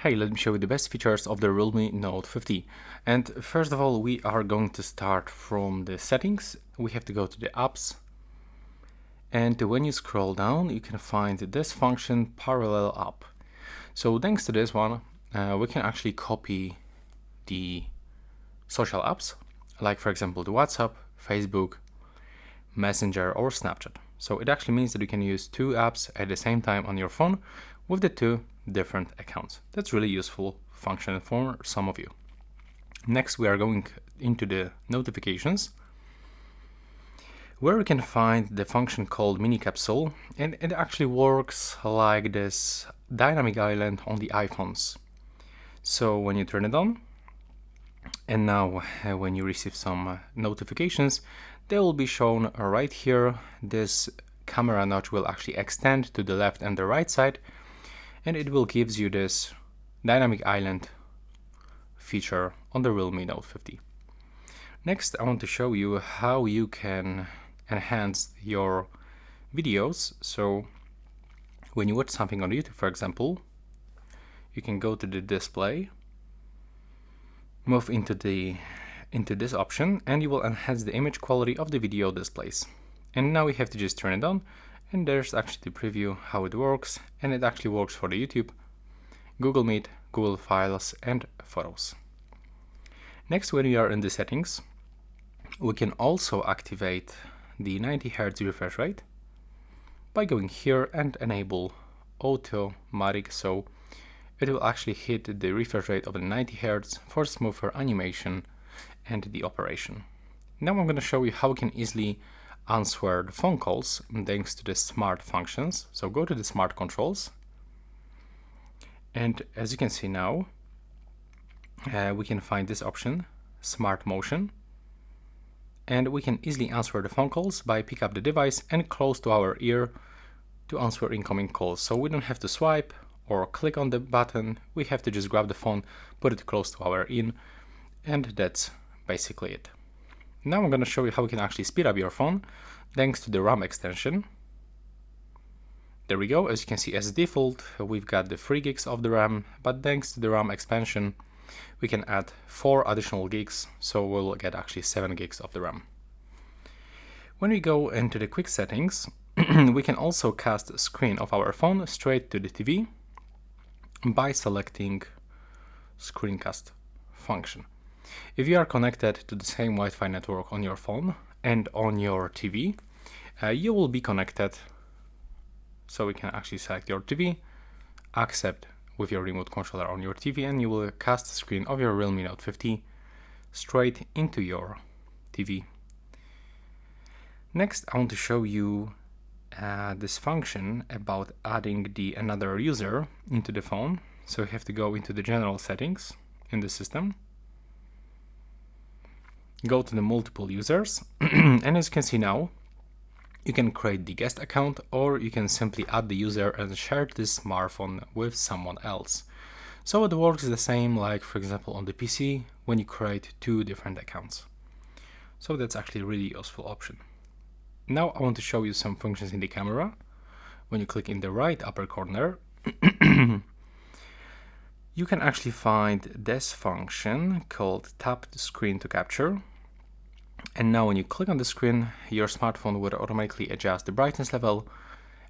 Hey, let me show you the best features of the Realme Note 50. And first of all, we are going to start from the settings. We have to go to the apps. And when you scroll down, you can find this function parallel app. So thanks to this one, we can actually copy the social apps, like for example, the WhatsApp, Facebook, Messenger, or Snapchat. So it actually means that you can use two apps at the same time on your phone with the two different accounts. That's really useful function for some of you. Next, we are going into the notifications, where we can find the function called mini capsule, and it actually works like this dynamic island on the iPhones. So when you turn it on, and now when you receive some notifications, they will be shown right here. This camera notch will actually extend to the left and the right side, and it will gives you this dynamic island feature on the Realme Note 50. Next, I want to show you how you can enhance your videos. So when you watch something on YouTube, for example, you can go to the display, move into this option, and you will enhance the image quality of the video displays. And now we have to just turn it on, and there's actually the preview how it works, and it actually works for the YouTube, Google Meet, Google Files, and Photos. Next, when we are in the settings, we can also activate the 90 Hz refresh rate by going here and enable automatic, so it will actually hit the refresh rate of the 90 Hz for smoother animation and the operation. Now I'm going to show you how we can easily answer the phone calls thanks to the smart functions. So go to the smart controls, and as you can see now, we can find this option, smart motion, and we can easily answer the phone calls by pick up the device and close to our ear to answer incoming calls. So we don't have to swipe or click on the button, we have to just grab the phone, put it close to our ear, and that's basically it. Now I'm going to show you how we can actually speed up your phone thanks to the RAM extension. There we go. As you can see, as default, we've got the 3 gigs of the RAM, but thanks to the RAM expansion, we can add 4 additional gigs, so we'll get actually 7 gigs of the RAM. When we go into the quick settings, we can also cast the screen of our phone straight to the TV by selecting screencast function. If you are connected to the same Wi-Fi network on your phone and on your TV, you will be connected. So we can actually select your TV, accept with your remote controller on your TV, and you will cast the screen of your Realme Note 50 straight into your TV. Next, I want to show you this function about adding another user into the phone. So you have to go into the general settings in the system, go to the multiple users, and as you can see now, you can create the guest account, or you can simply add the user and share this smartphone with someone else. So it works the same like, for example, on the PC when you create 2 different accounts. So that's actually a really useful option. Now I want to show you some functions in the camera. When you click in the right upper corner, you can actually find this function called tap the screen to capture. And now when you click on the screen, your smartphone will automatically adjust the brightness level,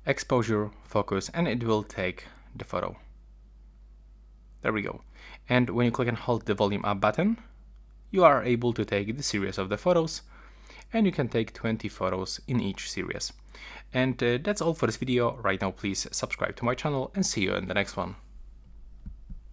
exposure, focus, and it will take the photo. There we go. And when you click and hold the volume up button, you are able to take the series of the photos, and you can take 20 photos in each series. And that's all for this video. Right now, please subscribe to my channel and see you in the next one.